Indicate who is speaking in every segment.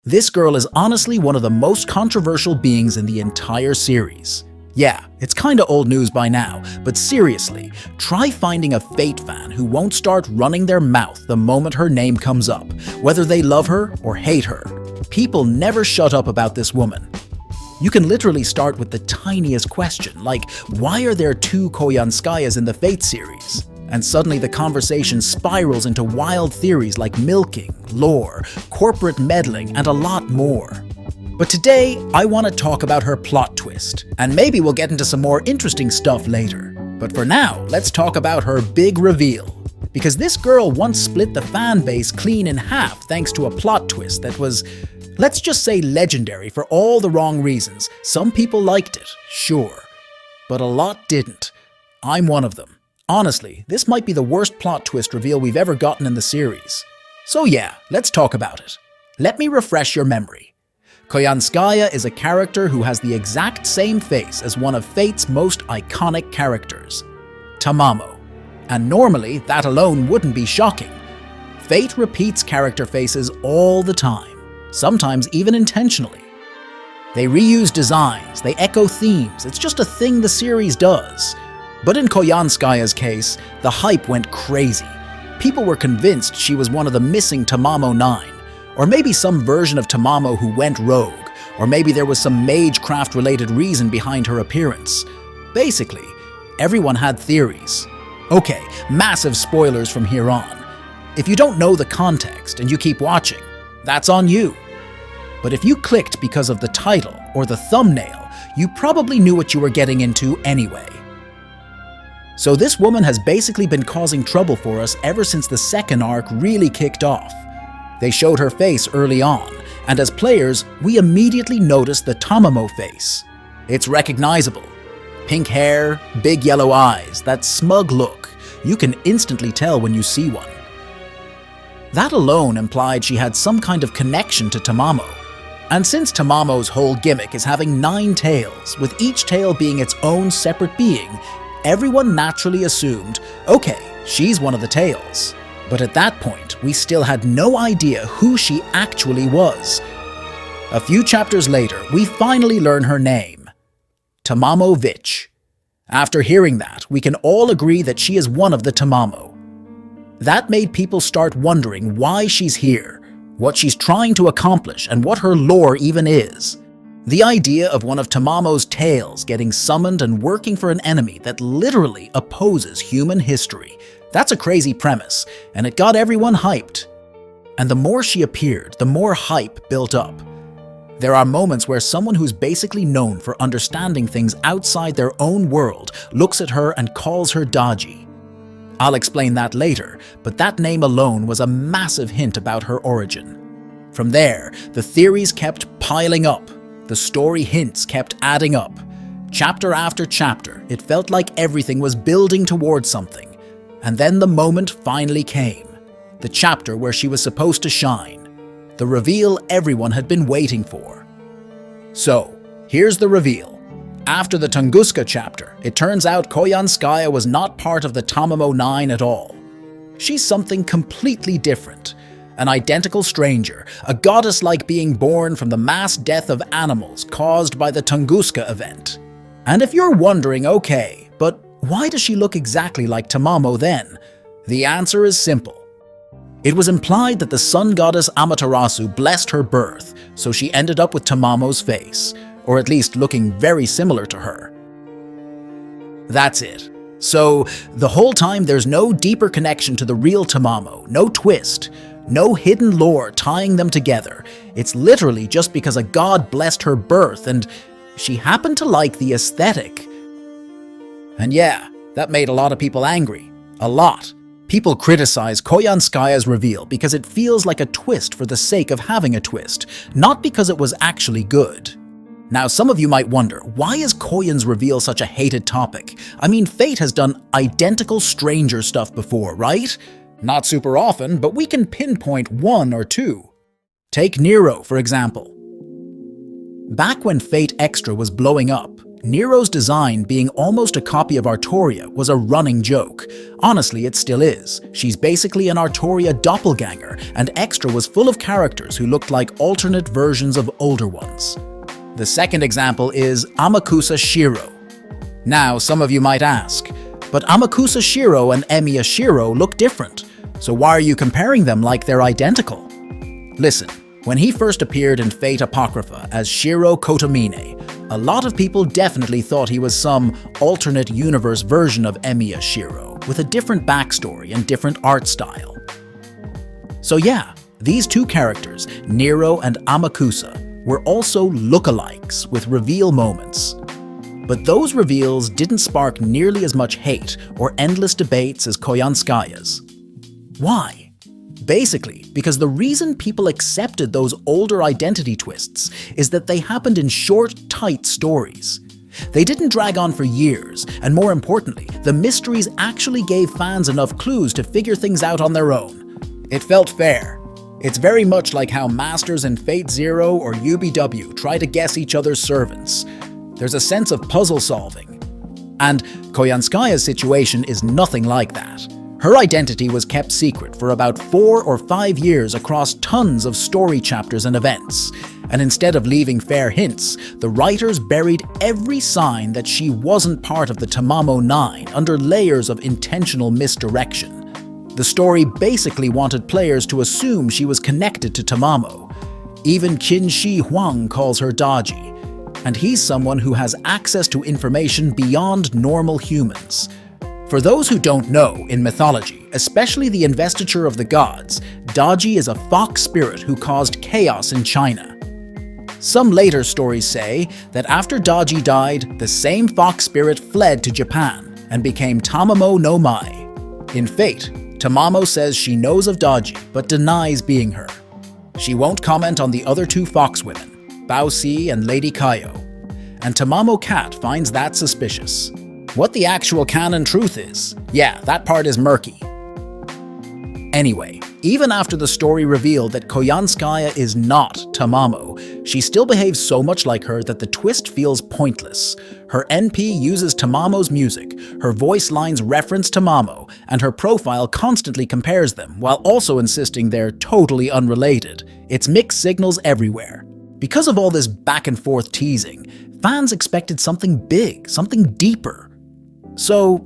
Speaker 1: This girl is honestly one of the most controversial beings in the entire series. Yeah, it's kinda old news by now, but seriously, try finding a Fate fan who won't start running their mouth the moment her name comes up, whether they love her or hate her. People never shut up about this woman. You can literally start with the tiniest question, like, why are there two Koyanskayas in the Fate series? And suddenly the conversation spirals into wild theories like milking, lore, corporate meddling, and a lot more. But today, I want to talk about her plot twist, and maybe we'll get into some more interesting stuff later. But for now, let's talk about her big reveal. Because this girl once split the fan base clean in half thanks to a plot twist that was, let's just say, legendary for all the wrong reasons. Some people liked it, sure, but a lot didn't. I'm one of them. Honestly, this might be the worst plot twist reveal we've ever gotten in the series. So yeah, let's talk about it. Let me refresh your memory. Koyanskaya is a character who has the exact same face as one of Fate's most iconic characters, Tamamo. And normally, that alone wouldn't be shocking. Fate repeats character faces all the time, sometimes even intentionally. They reuse designs, they echo themes, it's just a thing the series does. But in Koyanskaya's case, the hype went crazy. People were convinced she was one of the missing Tamamo 9, or maybe some version of Tamamo who went rogue, or maybe there was some magecraft-related reason behind her appearance. Basically, everyone had theories. Okay, massive spoilers from here on. If you don't know the context and you keep watching, that's on you. But if you clicked because of the title or the thumbnail, you probably knew what you were getting into anyway. So this woman has basically been causing trouble for us ever since the second arc really kicked off. They showed her face early on, and as players, we immediately noticed the Tamamo face. It's recognizable. Pink hair, big yellow eyes, that smug look. You can instantly tell when you see one. That alone implied she had some kind of connection to Tamamo. And since Tamamo's whole gimmick is having 9 tails, with each tail being its own separate being, everyone naturally assumed, okay, she's one of the tails. But at that point, we still had no idea who she actually was. A few chapters later, we finally learn her name, Tamamo Vich. After hearing that, we can all agree that she is one of the Tamamo. That made people start wondering why she's here, what she's trying to accomplish, and what her lore even is. The idea of one of Tamamo's tails getting summoned and working for an enemy that literally opposes human history. That's a crazy premise, and it got everyone hyped. And the more she appeared, the more hype built up. There are moments where someone who's basically known for understanding things outside their own world looks at her and calls her Daji. I'll explain that later, but that name alone was a massive hint about her origin. From there, the theories kept piling up. The story hints kept adding up. Chapter after chapter, it felt like everything was building towards something. And then the moment finally came. The chapter where she was supposed to shine. The reveal everyone had been waiting for. So, here's the reveal. After the Tunguska chapter, it turns out Koyanskaya was not part of the Tamamo 9 at all. She's something completely different. An identical stranger, a goddess-like being born from the mass death of animals caused by the Tunguska event. And if you're wondering, okay, but why does she look exactly like Tamamo then? The answer is simple. It was implied that the sun goddess Amaterasu blessed her birth, so she ended up with Tamamo's face, or at least looking very similar to her. That's it. So, the whole time there's no deeper connection to the real Tamamo, no twist. No hidden lore tying them together. It's literally just because a god blessed her birth and she happened to like the aesthetic. And yeah, that made a lot of people angry. A lot. People criticize Koyanskaya's reveal because it feels like a twist for the sake of having a twist, not because it was actually good. Now, some of you might wonder, why is Koyan's reveal such a hated topic? I mean, Fate has done identical stranger stuff before, right? Not super often, but we can pinpoint one or two. Take Nero, for example. Back when Fate Extra was blowing up, Nero's design being almost a copy of Artoria was a running joke. Honestly, it still is. She's basically an Artoria doppelganger, and Extra was full of characters who looked like alternate versions of older ones. The second example is Amakusa Shiro. Now, some of you might ask, but Amakusa Shiro and Emiya Shiro look different, so why are you comparing them like they're identical? Listen, when he first appeared in Fate Apocrypha as Shiro Kotomine, a lot of people definitely thought he was some alternate universe version of Emiya Shiro, with a different backstory and different art style. So yeah, these two characters, Nero and Amakusa, were also lookalikes with reveal moments. But those reveals didn't spark nearly as much hate or endless debates as Koyanskaya's. Why? Basically, because the reason people accepted those older identity twists is that they happened in short, tight stories. They didn't drag on for years, and more importantly, the mysteries actually gave fans enough clues to figure things out on their own. It felt fair. It's very much like how Masters in Fate Zero or UBW try to guess each other's servants. There's a sense of puzzle solving. And Koyanskaya's situation is nothing like that. Her identity was kept secret for about 4 or 5 years across tons of story chapters and events. And instead of leaving fair hints, the writers buried every sign that she wasn't part of the Tamamo 9 under layers of intentional misdirection. The story basically wanted players to assume she was connected to Tamamo. Even Qin Shi Huang calls her Daji, and he's someone who has access to information beyond normal humans. For those who don't know, in mythology, especially the investiture of the gods, Daji is a fox spirit who caused chaos in China. Some later stories say that after Daji died, the same fox spirit fled to Japan and became Tamamo no Mai. In Fate, Tamamo says she knows of Daji, but denies being her. She won't comment on the other two fox women, Bao Si and Lady Kaio, and Tamamo Cat finds that suspicious. What the actual canon truth is, yeah, that part is murky. Anyway, even after the story revealed that Koyanskaya is not Tamamo, she still behaves so much like her that the twist feels pointless. Her NP uses Tamamo's music, her voice lines reference Tamamo, and her profile constantly compares them, while also insisting they're totally unrelated. It's mixed signals everywhere. Because of all this back and forth teasing, fans expected something big, something deeper. So,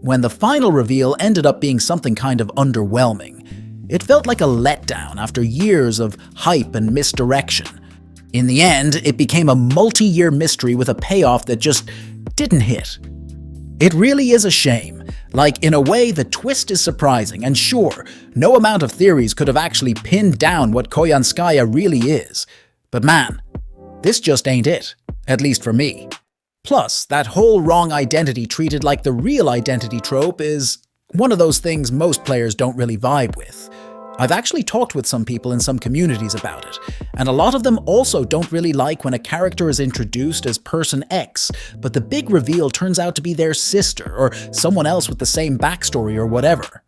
Speaker 1: when the final reveal ended up being something kind of underwhelming, it felt like a letdown after years of hype and misdirection. In the end, it became a multi-year mystery with a payoff that just didn't hit. It really is a shame. Like, in a way, the twist is surprising, and sure, no amount of theories could have actually pinned down what Koyanskaya really is. But man, this just ain't it. At least for me. Plus, that whole wrong identity treated like the real identity trope is one of those things most players don't really vibe with. I've actually talked with some people in some communities about it, and a lot of them also don't really like when a character is introduced as person X, but the big reveal turns out to be their sister or someone else with the same backstory or whatever.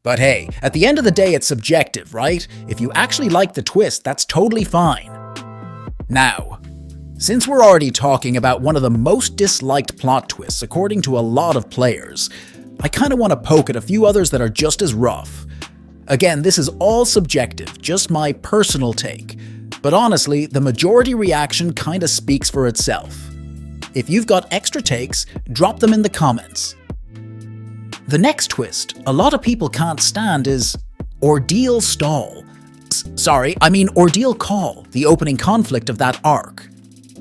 Speaker 1: But hey, at the end of the day it's subjective, right? If you actually like the twist, that's totally fine. Now, since we're already talking about one of the most disliked plot twists according to a lot of players, I kinda want to poke at a few others that are just as rough. Again, this is all subjective, just my personal take, but honestly, the majority reaction kinda speaks for itself. If you've got extra takes, drop them in the comments. The next twist a lot of people can't stand is Ordeal Stall. Ordeal Call, the opening conflict of that arc.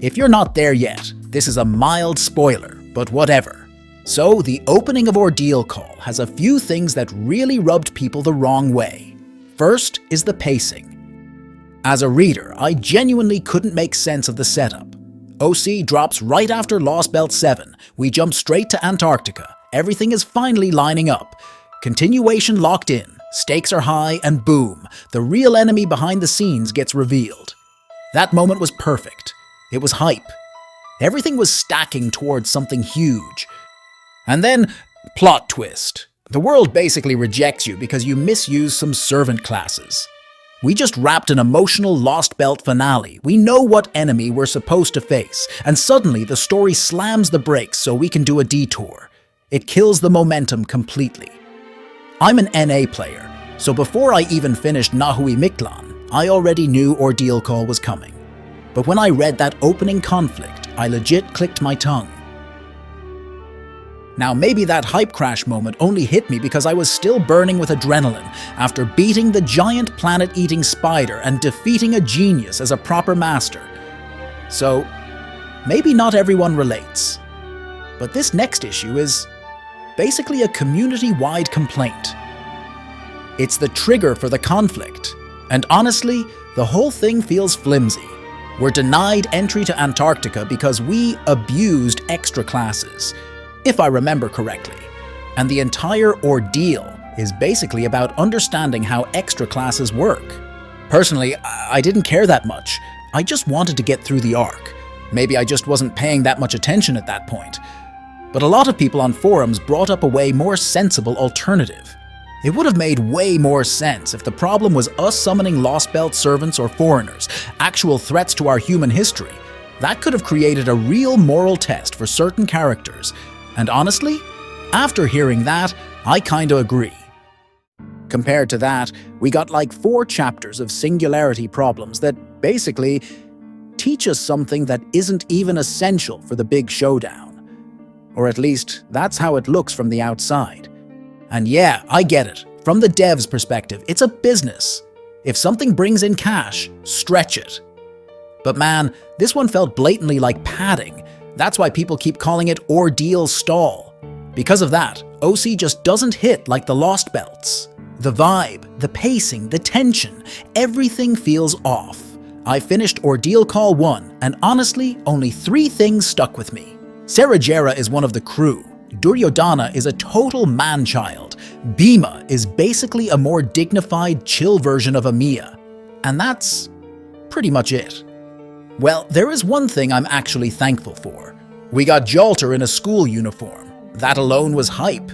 Speaker 1: If you're not there yet, this is a mild spoiler, but whatever. So, the opening of Ordeal Call has a few things that really rubbed people the wrong way. First is the pacing. As a reader, I genuinely couldn't make sense of the setup. OC drops right after Lostbelts 7, we jump straight to Antarctica, everything is finally lining up. Continuation locked in, stakes are high, and boom, the real enemy behind the scenes gets revealed. That moment was perfect. It was hype. Everything was stacking towards something huge. And then, plot twist. The world basically rejects you because you misuse some servant classes. We just wrapped an emotional Lost Belt finale. We know what enemy we're supposed to face, and suddenly the story slams the brakes so we can do a detour. It kills the momentum completely. I'm an NA player, so before I even finished Nahui Miklan, I already knew Ordeal Call was coming. But when I read that opening conflict, I legit clicked my tongue. Now maybe that hype crash moment only hit me because I was still burning with adrenaline after beating the giant planet-eating spider and defeating a genius as a proper master. So, maybe not everyone relates. But this next issue is basically a community-wide complaint. It's the trigger for the conflict, and honestly, the whole thing feels flimsy. We're denied entry to Antarctica because we abused extra classes, if I remember correctly. And the entire ordeal is basically about understanding how extra classes work. Personally, I didn't care that much. I just wanted to get through the arc. Maybe I just wasn't paying that much attention at that point. But a lot of people on forums brought up a way more sensible alternative. It would have made way more sense if the problem was us summoning Lostbelt servants or foreigners, actual threats to our human history. That could have created a real moral test for certain characters. And honestly, after hearing that, I kinda agree. Compared to that, we got like 4 chapters of singularity problems that basically teach us something that isn't even essential for the big showdown. Or at least, that's how it looks from the outside. And yeah, I get it. From the dev's perspective, it's a business. If something brings in cash, stretch it. But man, this one felt blatantly like padding. That's why people keep calling it Ordeal Stall. Because of that, OC just doesn't hit like the Lostbelts. The vibe, the pacing, the tension, everything feels off. I finished Ordeal Call 1, and honestly, only 3 things stuck with me. Sarajera is one of the crew. Duryodhana is a total man-child. Bhima is basically a more dignified, chill version of Amiya. And that's pretty much it. Well, there is one thing I'm actually thankful for. We got Jalter in a school uniform. That alone was hype.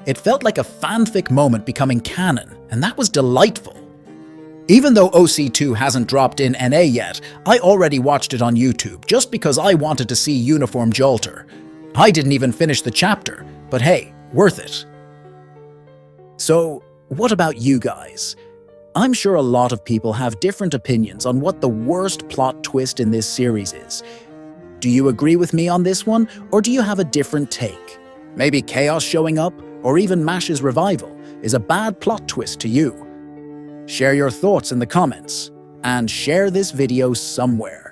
Speaker 1: It felt like a fanfic moment becoming canon, and that was delightful. Even though OC2 hasn't dropped in NA yet, I already watched it on YouTube just because I wanted to see uniform Jalter. I didn't even finish the chapter, but hey, worth it. So, what about you guys? I'm sure a lot of people have different opinions on what the worst plot twist in this series is. Do you agree with me on this one, or do you have a different take? Maybe Chaos showing up, or even Mash's revival, is a bad plot twist to you. Share your thoughts in the comments, and share this video somewhere.